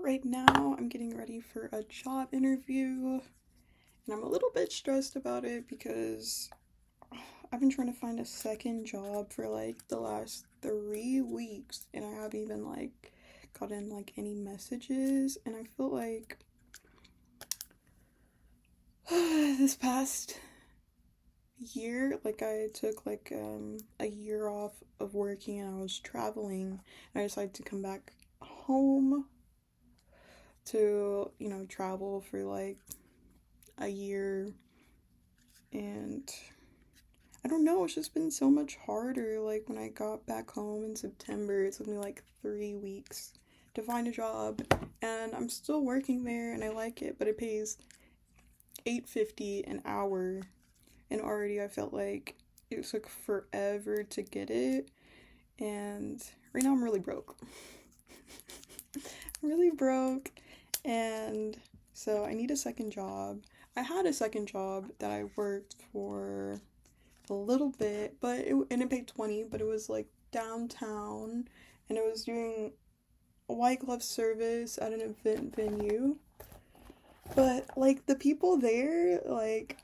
right now I'm getting ready for a job interview, and I'm a little bit stressed about it because I've been trying to find a second job for like the last 3 weeks, and I haven't even like gotten like any messages. And I feel like this past year, like I took like a year off of working and I was traveling, and I decided to come back home to, travel for like a year. And I don't know, it's just been so much harder. Like when I got back home in September, it took me like 3 weeks to find a job, and I'm still working there and I like it, but it pays $8.50 an hour, and already I felt like it took forever to get it. And right now I'm really broke. I'm really broke, and so I need a second job. I had a second job that I worked for a little bit, but it paid 20, but it was like downtown, and it was doing a white glove service at an event venue. But like the people there, like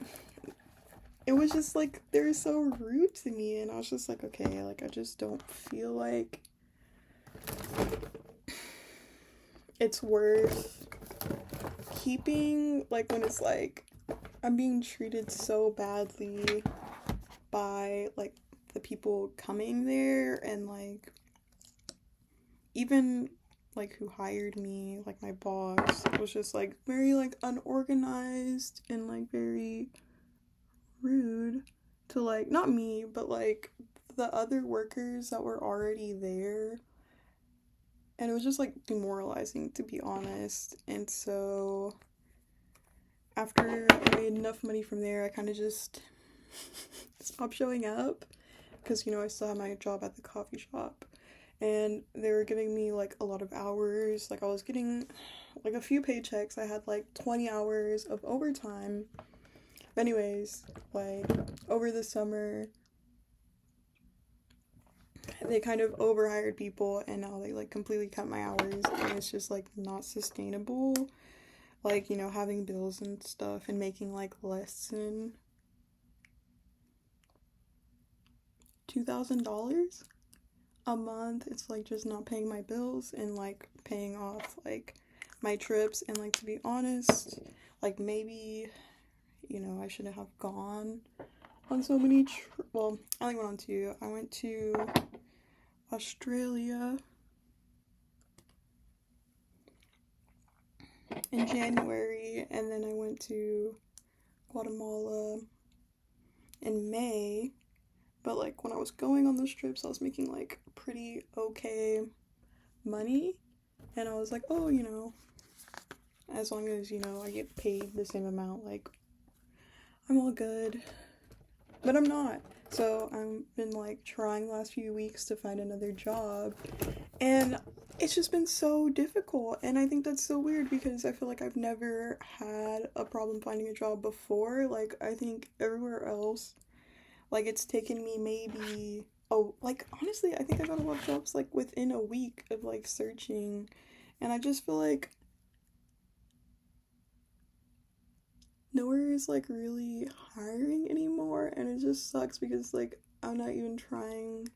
it was just like they're so rude to me, and I was just like, okay, like I just don't feel like it's worth keeping, like when it's like I'm being treated so badly by like the people coming there, and like even like who hired me, like my boss was just like very like unorganized and like very rude to like not me, but like the other workers that were already there. And it was just like demoralizing, to be honest. And so after I made enough money from there, I kind of just stopped showing up because, I still had my job at the coffee shop, and they were giving me like a lot of hours. Like I was getting like a few paychecks. I had like 20 hours of overtime. But anyways, like over the summer, they kind of overhired people, and now they like completely cut my hours, and it's just like not sustainable. Like, having bills and stuff and making like less than $2,000 a month. It's like just not paying my bills and like paying off like my trips. And like, to be honest, like maybe, I shouldn't have gone on so many well, I only went on two. I went to Australia in January, and then I went to Guatemala in May. But like when I was going on those trips, I was making like pretty okay money, and I was like, oh, as long as, I get paid the same amount, like I'm all good. But I'm not. So I've been like trying the last few weeks to find another job, and it's just been so difficult. And I think that's so weird because I feel like I've never had a problem finding a job before. Like I think everywhere else, like it's taken me maybe, oh, like honestly, I think I got a lot of jobs like within a week of like searching. And I just feel like nowhere is like really hiring anymore, and it just sucks because like I'm not even trying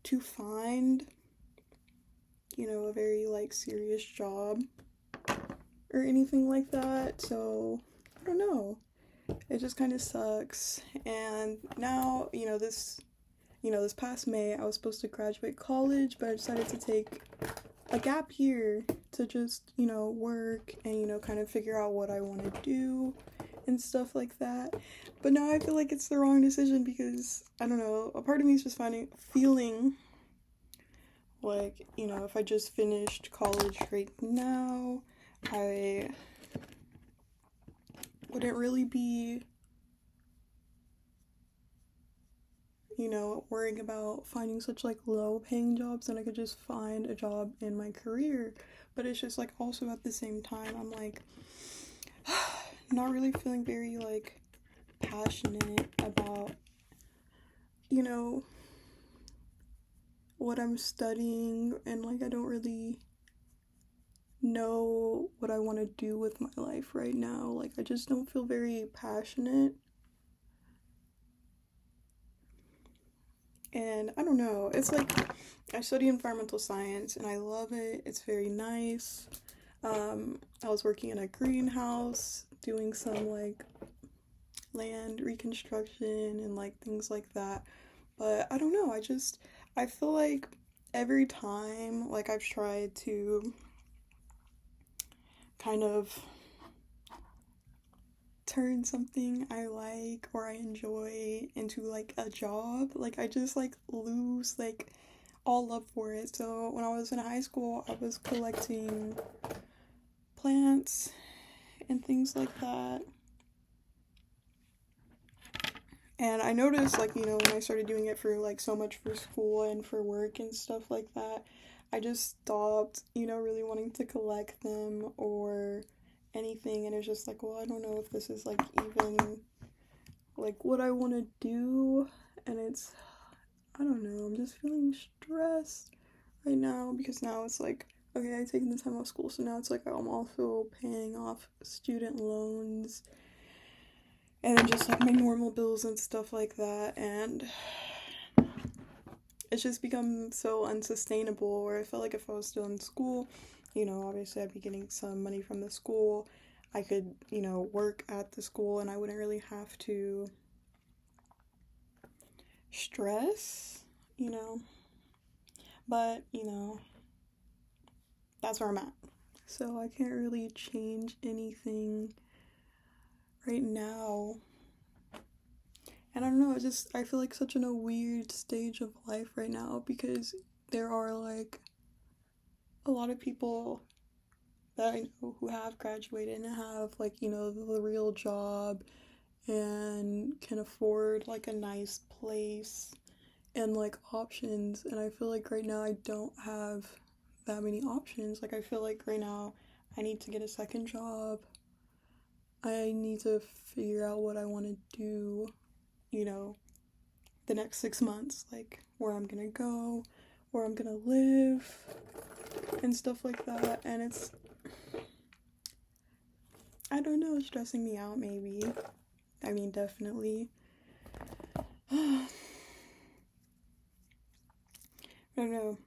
to find, a very like serious job or anything like that. So I don't know. It just kind of sucks. And now, this past May, I was supposed to graduate college, but I decided to take a gap year to just, work and, kind of figure out what I want to do and stuff like that. But now I feel like it's the wrong decision because, I don't know, a part of me is just feeling like, if I just finished college right now, I wouldn't really be, worrying about finding such like low paying jobs, and I could just find a job in my career. But it's just like also at the same time, I'm like not really feeling very like passionate about, you know, what I'm studying, and like I don't really know what I want to do with my life right now. Like, I just don't feel very passionate. And I don't know. It's like I study environmental science and I love it. It's very nice. I was working in a greenhouse doing some like land reconstruction and like things like that. But I don't know. I feel like every time like I've tried to kind of turn something I like or I enjoy into like a job, like I just like lose like all love for it. So when I was in high school, I was collecting plants and things like that. And I noticed, like, when I started doing it for, like, so much for school and for work and stuff like that, I just stopped, really wanting to collect them or anything. And it's just like, well, I don't know if this is, like, even, like, what I want to do. And I don't know, I'm just feeling stressed right now because now it's like, okay, I've taken the time off school, so now it's like I'm also paying off student loans and then just like my normal bills and stuff like that, and it's just become so unsustainable where I felt like if I was still in school, obviously I'd be getting some money from the school. I could, work at the school and I wouldn't really have to stress, but, that's where I'm at. So I can't really change anything right now. And I don't know, I feel like such in a weird stage of life right now because there are like a lot of people that I know who have graduated and have like, the real job and can afford like a nice place and like options. And I feel like right now I don't have that many options. Like, I feel like right now I need to get a second job. I need to figure out what I want to do, the next 6 months, like where I'm gonna go, where I'm gonna live, and stuff like that. And I don't know, stressing me out maybe. I mean, definitely. I don't know.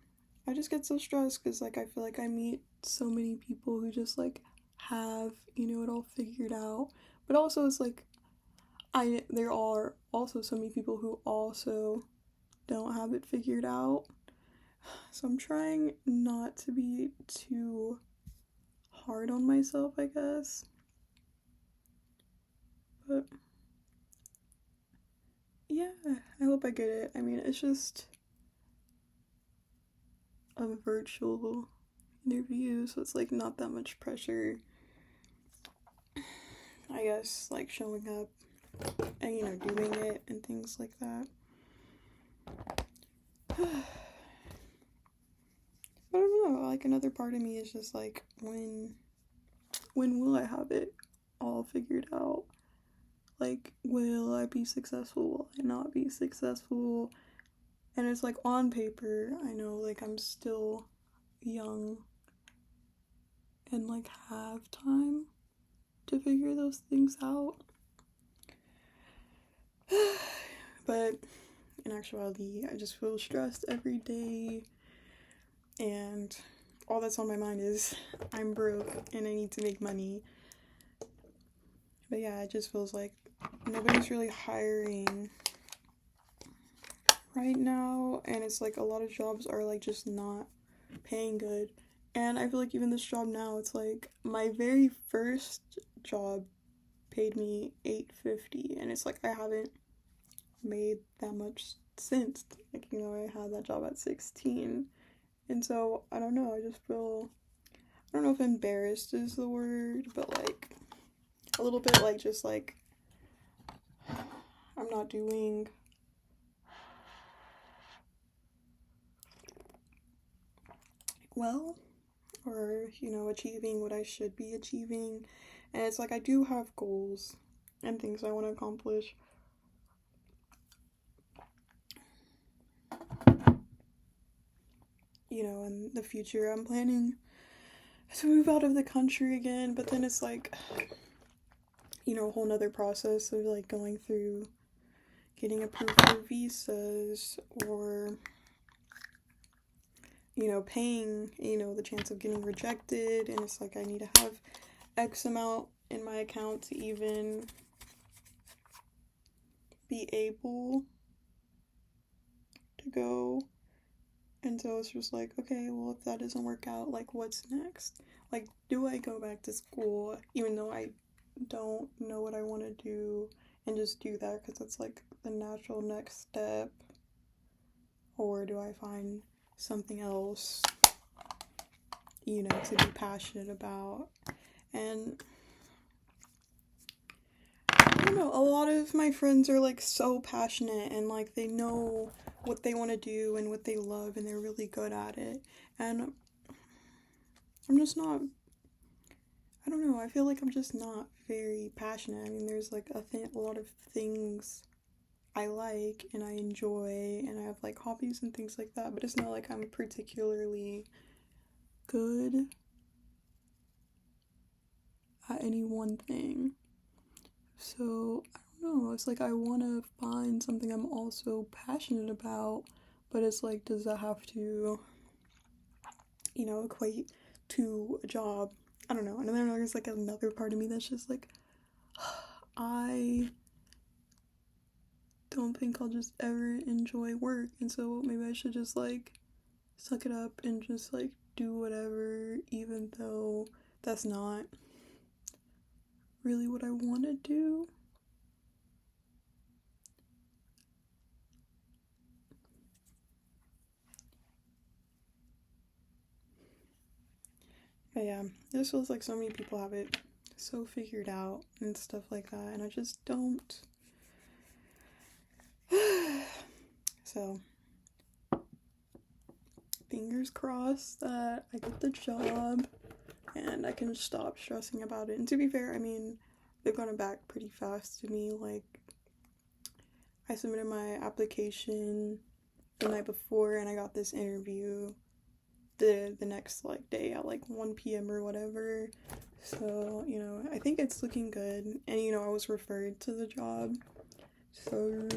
I just get so stressed because, like, I feel like I meet so many people who just, like, have, it all figured out. But also, it's like, there are also so many people who also don't have it figured out. So I'm trying not to be too hard on myself, I guess. But yeah, I hope I get it. I mean, it's just a virtual interview, so it's like not that much pressure. I guess like showing up and doing it and things like that. I don't know, like another part of me is just like when will I have it all figured out? Like, will I be successful? Will I not be successful? And it's like on paper, I know like I'm still young and like have time to figure those things out. But in actuality, I just feel stressed every day, and all that's on my mind is I'm broke and I need to make money. But yeah, it just feels like nobody's really hiring right now, and it's like a lot of jobs are like just not paying good. And I feel like even this job now, it's like my very first job paid me $8.50, and it's like I haven't made that much since. Like, I had that job at 16. And so I don't know, I don't know if embarrassed is the word, but like a little bit like just like I'm not doing well, or achieving what I should be achieving. And it's like I do have goals and things I want to accomplish. In the future, I'm planning to move out of the country again, but then it's like, a whole nother process of like going through getting approved for visas or, paying, the chance of getting rejected. And it's like I need to have X amount in my account to even be able to go. And so it's just like, okay, well, if that doesn't work out, like, what's next? Like, do I go back to school even though I don't know what I want to do and just do that because it's like the natural next step? Or do I find something else, to be passionate about? And I don't know, a lot of my friends are like so passionate and like they know what they want to do and what they love and they're really good at it. And I'm just not, I don't know, I feel like I'm just not very passionate. I mean, there's like a lot of things I like and I enjoy and I have like hobbies and things like that, but it's not like I'm particularly good at any one thing. So, I don't know, it's like I want to find something I'm also passionate about, but it's like, does that have to, equate to a job? I don't know. And then there's like another part of me that's just like, I don't think I'll just ever enjoy work, and so maybe I should just like suck it up and just like do whatever, even though that's not really what I want to do. But yeah, this feels like so many people have it so figured out and stuff like that, and I just don't. So, fingers crossed that I get the job and I can stop stressing about it. And to be fair, I mean, they've gone back pretty fast to me. Like, I submitted my application the night before and I got this interview the next like day at like 1 p.m. or whatever. So, I think it's looking good. And I was referred to the job. So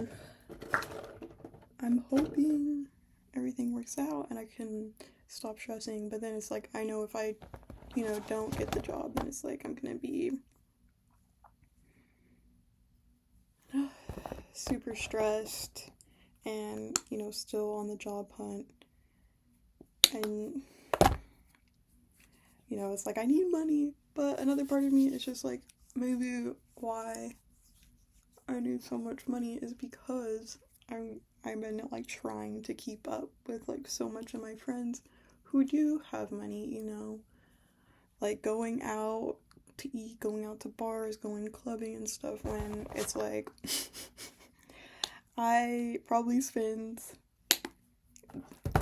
I'm hoping everything works out and I can stop stressing. But then it's like I know if I, don't get the job, then it's like I'm gonna be super stressed and, still on the job hunt. And, it's like I need money, but another part of me is just like, maybe why I need so much money is because I've been like trying to keep up with like so much of my friends who do have money, like going out to eat, going out to bars, going clubbing and stuff, when it's like I probably spend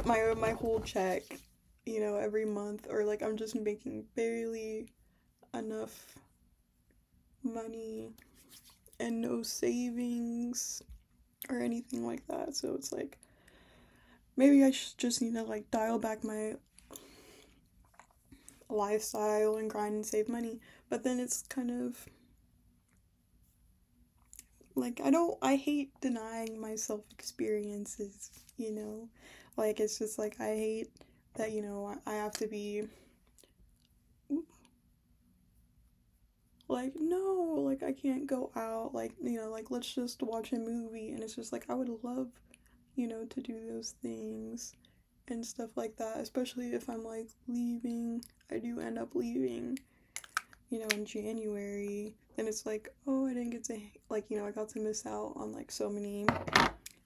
my whole check, every month, or like I'm just making barely enough money and no savings or anything like that. So it's like maybe I just need to like dial back my lifestyle and grind and save money. But then it's kind of like I hate denying myself experiences, like it's just like I hate that, I have to be like, no, like I can't go out, like, like let's just watch a movie, and it's just like I would love, to do those things and stuff like that, especially if I'm like leaving. I do end up leaving, in January, then it's like, oh, I didn't get to, like, I got to miss out on like so many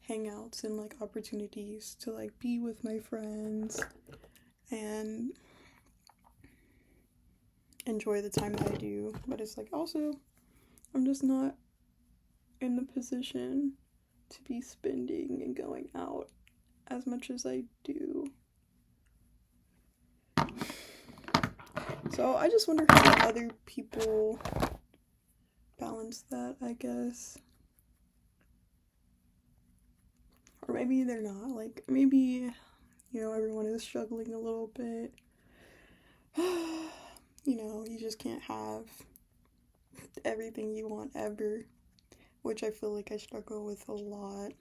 hangouts and like opportunities to like be with my friends and enjoy the time that I do. But it's like also I'm just not in the position to be spending and going out as much as I do. So I just wonder how other people balance that, I guess. Or maybe they're not. Like, maybe, everyone is struggling a little bit. You just can't have everything you want ever, which I feel like I struggle with a lot.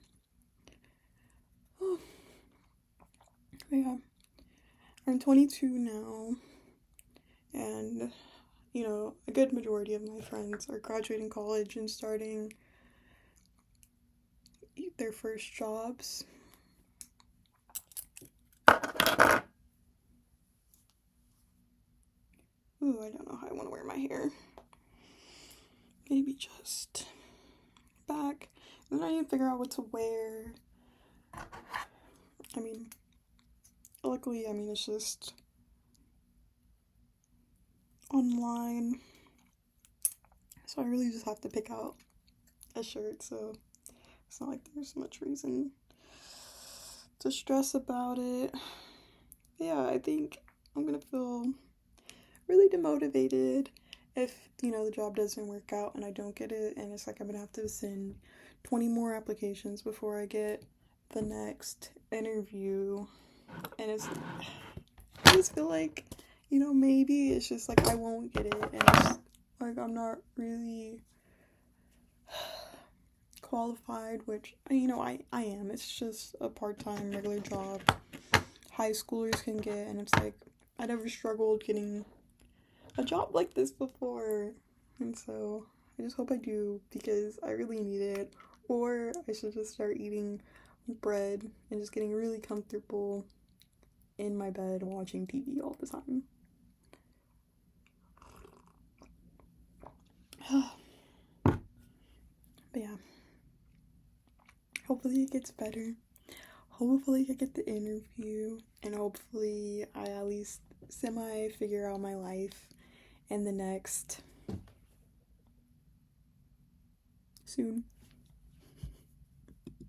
But yeah, I'm 22 now, and a good majority of my friends are graduating college and starting their first jobs. Ooh, I don't know how I want to wear my hair. Maybe just back. And then I need to figure out what to wear. I mean, luckily, it's just online. So I really just have to pick out a shirt, so it's not like there's much reason to stress about it. Yeah, I think I'm gonna feel really demotivated if, the job doesn't work out and I don't get it, and it's like I'm gonna have to send 20 more applications before I get the next interview. And I just feel like, maybe it's just like I won't get it, and it's like I'm not really qualified, which, I am. It's just a part-time regular job high schoolers can get, and it's like I never struggled getting a job like this before, and so I just hope I do, because I really need it. Or I should just start eating bread and just getting really comfortable in my bed watching TV all the time. But yeah, hopefully it gets better. Hopefully I get the interview, and hopefully I at least semi figure out my life in the next soon.